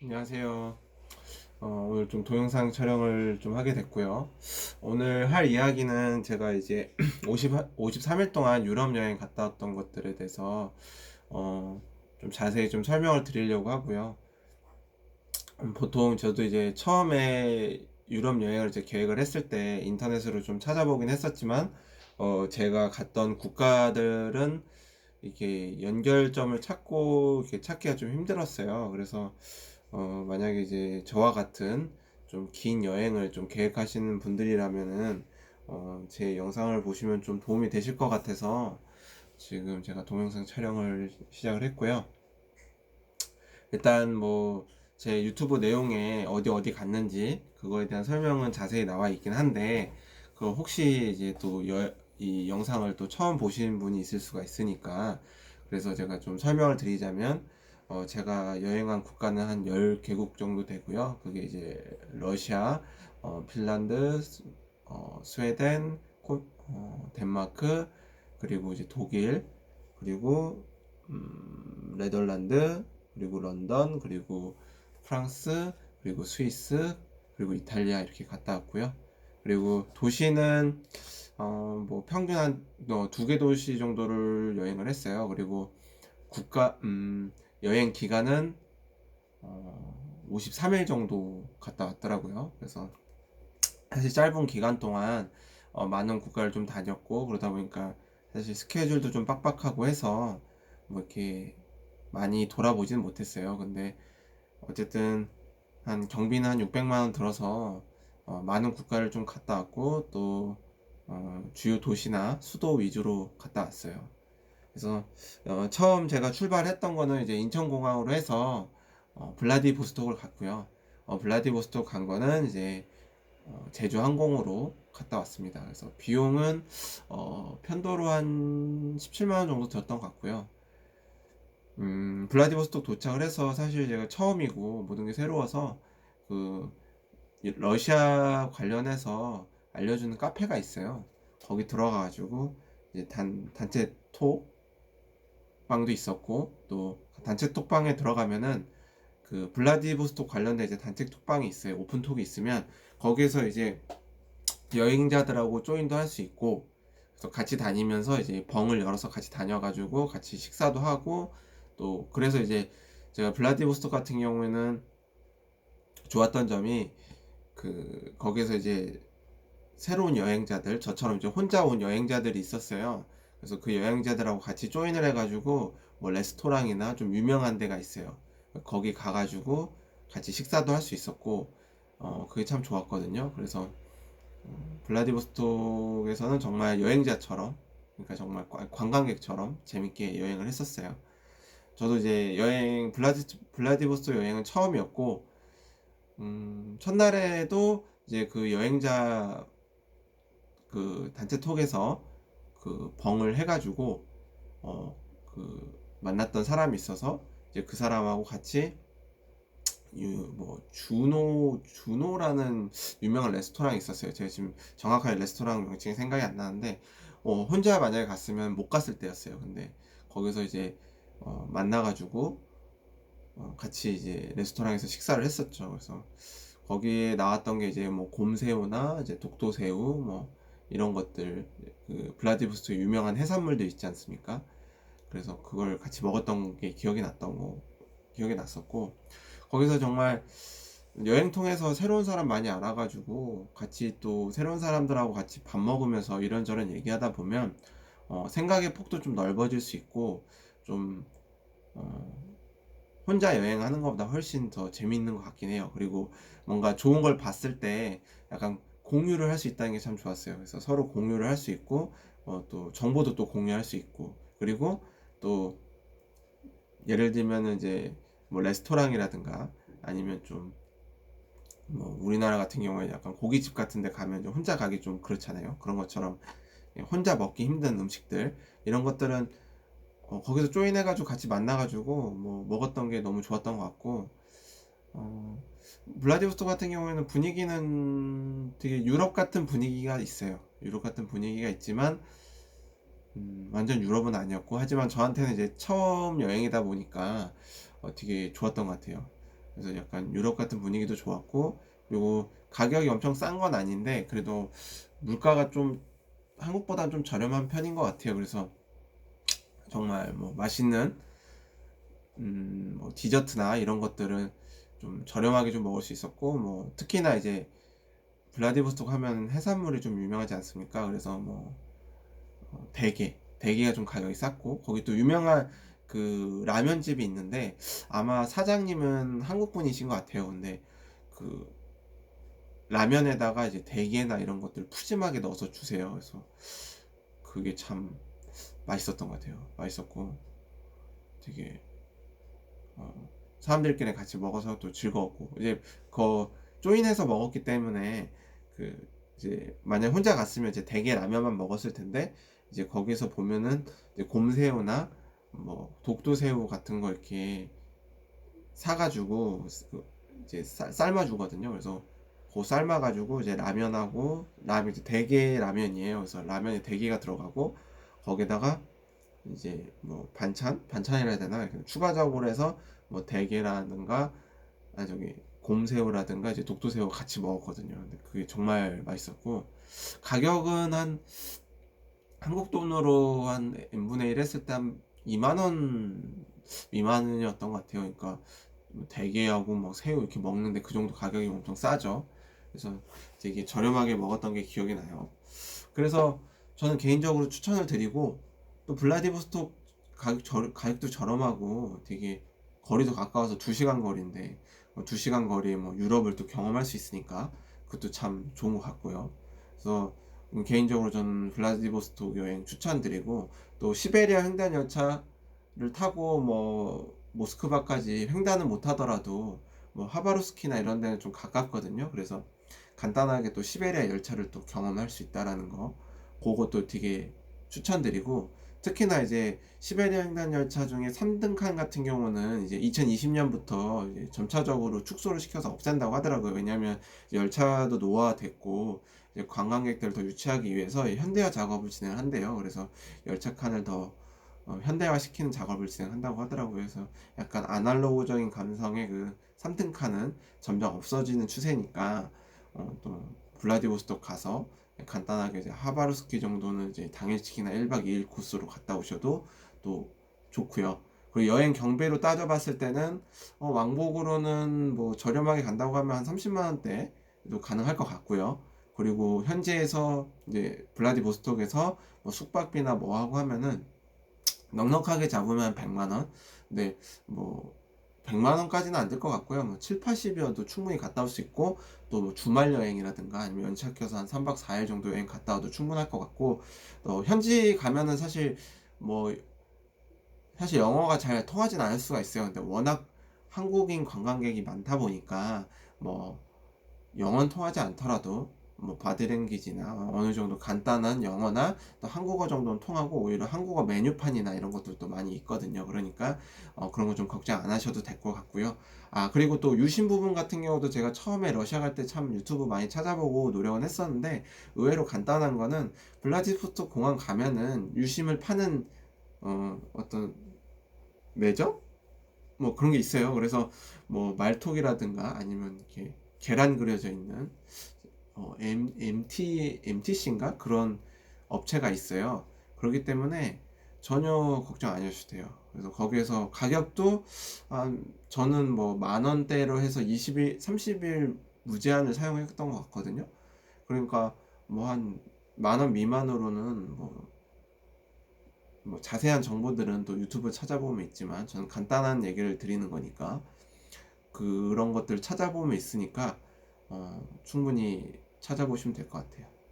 안녕하세요. 오늘 좀 동영상 촬영을 좀 하게 됐고요. 오늘 할 이야기는 제가 이제 53일 동안 유럽 여행 갔다 왔던 것들에 대해서 어, 좀 자세히 좀 설명을 드리려고 하고요. 보통 저도 이제 처음에 유럽 여행을 이제 계획을 했을 때 인터넷으로 좀 찾아보긴 했었지만, 제가 갔던 국가들은 이게 연결점을 이렇게 찾기가 좀 힘들었어요. 그래서 만약에 이제 저와 같은 좀 긴 여행을 좀 계획하시는 분들이라면은 제 영상을 보시면 좀 도움이 되실 것 같아서 지금 제가 동영상 촬영을 시작을 했고요. 일단 뭐 제 유튜브 내용에 어디 갔는지 그거에 대한 설명은 자세히 나와 있긴 한데, 그 혹시 이제 또 이 영상을 또 처음 보시는 분이 있을 수가 있으니까, 그래서 제가 좀 설명을 드리자면, 제가 여행한 국가는 한 10개국 정도 되고요. 그게 이제 러시아, 핀란드, 스웨덴, 덴마크, 그리고 이제 독일, 그리고 네덜란드, 그리고 런던, 그리고 프랑스, 그리고 스위스, 그리고 이탈리아 이렇게 갔다 왔고요. 그리고 도시는 뭐 평균 한 두 개 도시 정도를 여행을 했어요. 그리고 국가 여행 기간은 53일 정도 갔다 왔더라고요. 그래서 사실 짧은 기간 동안 많은 국가를 좀 다녔고, 그러다 보니까 사실 스케줄도 좀 빡빡하고 해서 뭐 이렇게 많이 돌아보지는 못했어요. 근데 어쨌든 한 경비는 한 600만 원 들어서 많은 국가를 좀 갔다 왔고, 또 주요 도시나 수도 위주로 갔다 왔어요. 그래서 처음 제가 출발했던 거는 이제 인천공항으로 해서 블라디보스톡을 갔고요. 블라디보스톡 간 거는 이제 제주 항공으로 갔다 왔습니다. 그래서 비용은 편도로 한 17만 원 정도 들었던 것 같고요. 블라디보스톡 도착을 해서 사실 제가 처음이고 모든 게 새로워서 그 러시아 관련해서 알려주는 카페가 있어요. 거기 들어가가지고 이제 단체 톡방도 있었고, 또 단체 톡방에 들어가면은 그 블라디보스톡 관련된 이제 단체 톡방이 있어요. 오픈톡이 있으면 거기에서 이제 여행자들하고 조인도 할 수 있고, 그래서 같이 다니면서 이제 벙을 열어서 같이 다녀가지고 같이 식사도 하고, 또 그래서 이제 제가 블라디보스토크 같은 경우에는 좋았던 점이, 그 거기서 이제 새로운 여행자들, 저처럼 이제 혼자 온 여행자들이 있었어요. 그래서 그 여행자들하고 같이 조인을 해가지고 뭐 레스토랑이나 좀 유명한 데가 있어요. 거기 가가지고 같이 식사도 할 수 있었고, 그게 참 좋았거든요. 그래서 블라디보스톡에서는 정말 여행자처럼, 그러니까 정말 관광객처럼 재밌게 여행을 했었어요. 저도 이제 블라디보스톡 여행은 처음이었고, 첫날에도 이제 그 여행자 그 단체 톡에서 그 벙을 해가지고 그 만났던 사람이 있어서 이제 그 사람하고 같이 뭐 주노라는 유명한 레스토랑이 있었어요. 제가 지금 정확하게 레스토랑 명칭이 생각이 안 나는데, 혼자 만약에 갔으면 못 갔을 때였어요. 근데 거기서 이제 만나가지고 같이 이제 레스토랑에서 식사를 했었죠. 그래서 거기에 나왔던 게 이제 뭐 곰새우나 이제 독도새우 뭐 이런 것들, 그 블라디보스토크 유명한 해산물도 있지 않습니까? 그래서 그걸 같이 먹었던 게 기억이 났었고, 거기서 정말 여행 통해서 새로운 사람 많이 알아가지고 같이 또 새로운 사람들하고 같이 밥 먹으면서 이런저런 얘기하다 보면 생각의 폭도 좀 넓어질 수 있고, 좀 어, 혼자 여행하는 것보다 훨씬 더 재밌는 것 같긴 해요. 그리고 뭔가 좋은 걸 봤을 때 약간 공유를 할 수 있다는 게 참 좋았어요. 그래서 서로 공유를 할 수 있고, 또 정보도 또 공유할 수 있고, 그리고 또 예를 들면은 이제 뭐 레스토랑이라든가, 아니면 좀 뭐 우리나라 같은 경우에 약간 고깃집 같은 데 가면 혼자 가기 좀 그렇잖아요. 그런 것처럼 혼자 먹기 힘든 음식들, 이런 것들은 거기서 조인해가지고 같이 만나가지고 뭐 먹었던 게 너무 좋았던 것 같고, 어, 블라디보스토크 같은 경우에는 분위기는 되게 유럽 같은 분위기가 있어요. 유럽 같은 분위기가 있지만 완전 유럽은 아니었고, 하지만 저한테는 이제 처음 여행이다 보니까 되게 좋았던 것 같아요. 그래서 약간 유럽 같은 분위기도 좋았고, 그리고 가격이 엄청 싼 건 아닌데 그래도 물가가 좀 한국보다 좀 저렴한 편인 것 같아요. 그래서 정말 뭐 맛있는 뭐 디저트나 이런 것들은 좀 저렴하게 좀 먹을 수 있었고, 뭐 특히나 이제 블라디보스토크 하면 해산물이 좀 유명하지 않습니까? 그래서 뭐 대게가 좀 가격이 쌌고, 거기 또 유명한 그 라면집이 있는데 아마 사장님은 한국 분이신 것 같아요. 근데 그 라면에다가 이제 대게나 이런 것들 푸짐하게 넣어서 주세요. 그래서 그게 참 맛있었던 것 같아요. 맛있었고 되게 사람들끼리 같이 먹어서 또 즐거웠고, 이제 그 조인해서 먹었기 때문에 그 이제 만약 혼자 갔으면 이제 대게 라면만 먹었을 텐데, 이제 거기서 보면은 이제 곰새우나 뭐 독도새우 같은 거 이렇게 사가지고 이제 삶아주거든요. 그래서 그 삶아가지고 이제 라면하고 라면, 이제 대게 라면이에요. 그래서 라면에 대게가 들어가고, 거기다가 이제 뭐 반찬이라 해야 되나, 추가적으로 해서 뭐 대게라든가, 아니 저기 곰새우라든가 이제 독도새우 같이 먹었거든요. 근데 그게 정말 맛있었고, 가격은 한 한국 돈으로 한 n분의 1 했을 때 한 2만 원 미만이었던 것 같아요. 그러니까 뭐 대게하고 막 새우 이렇게 먹는데 그 정도 가격이 엄청 싸죠. 그래서 되게 저렴하게 먹었던 게 기억이 나요. 그래서 저는 개인적으로 추천을 드리고, 또 블라디보스톡 가격도 저렴하고 되게 거리도 가까워서 2시간 거리인데, 2시간 거리에 뭐 유럽을 또 경험할 수 있으니까 그것도 참 좋은 것 같고요. 그래서 개인적으로 저는 블라디보스톡 여행 추천드리고, 또 시베리아 횡단 열차를 타고 뭐 모스크바까지 횡단은 못 하더라도 뭐 하바rov스키나 이런 데는 좀 가깝거든요. 그래서 간단하게 또 시베리아 열차를 또 경험할 수 있다라는 거, 그것도 되게 추천드리고, 특히나 이제 시베리아 횡단 열차 중에 3등 칸 같은 경우는 이제 2020년부터 이제 점차적으로 축소를 시켜서 없앤다고 하더라고요. 왜냐하면 열차도 노화됐고 이제 관광객들을 더 유치하기 위해서 현대화 작업을 진행한대요. 그래서 열차 칸을 더 현대화 시키는 작업을 진행한다고 하더라고요. 그래서 약간 아날로그적인 감성의 그 3등 칸은 점점 없어지는 추세니까, 또 블라디보스톡 가서 간단하게 이제 하바르스키 정도는 이제 당일치기나 1박 2일 코스로 갔다 오셔도 또 좋고요. 그리고 여행 경비로 따져봤을 때는 왕복으로는 뭐 저렴하게 간다고 하면 한 30만 원대도 가능할 것 같고요. 그리고 현지에서 이제 블라디보스톡에서 뭐 숙박비나 뭐 하고 하면은 넉넉하게 잡으면 100만 원. 근데 뭐 100만 원까지는 안 될 것 같고요. 뭐 7, 80이어도 충분히 갔다 올 수 있고, 또 뭐 주말 여행이라든가 아니면 연착해서 한 3박 4일 정도 여행 갔다 와도 충분할 것 같고, 현지 가면은 뭐 사실 영어가 잘 통하진 않을 수가 있어요. 근데 워낙 한국인 관광객이 많다 보니까 뭐 영어는 통하지 않더라도 뭐 바디랭귀지나 어느 정도 간단한 영어나 또 한국어 정도는 통하고, 오히려 한국어 메뉴판이나 이런 것들도 많이 있거든요. 그러니까 그런 거 좀 걱정 안 하셔도 될 것 같고요. 그리고 또 유심 부분 같은 경우도 제가 처음에 러시아 갈 때 참 유튜브 많이 찾아보고 노력은 했었는데, 의외로 간단한 거는 블라디보스토크 공항 가면은 유심을 파는 어떤 매점? 뭐 그런 게 있어요. 그래서 뭐 말톡이라든가 아니면 이렇게 계란 그려져 있는 MTC인가? 그런 업체가 있어요. 그렇기 때문에 전혀 걱정 안 하셔도 돼요. 그래서 거기에서 가격도 저는 뭐 만 원대로 해서 20일, 30일 무제한을 사용했던 것 같거든요. 그러니까 뭐 한 만 원 미만으로는 뭐 자세한 정보들은 또 유튜브 찾아보면 있지만, 저는 간단한 얘기를 드리는 거니까 그런 것들 찾아보면 있으니까 충분히 찾아보시면 될 것 같아요.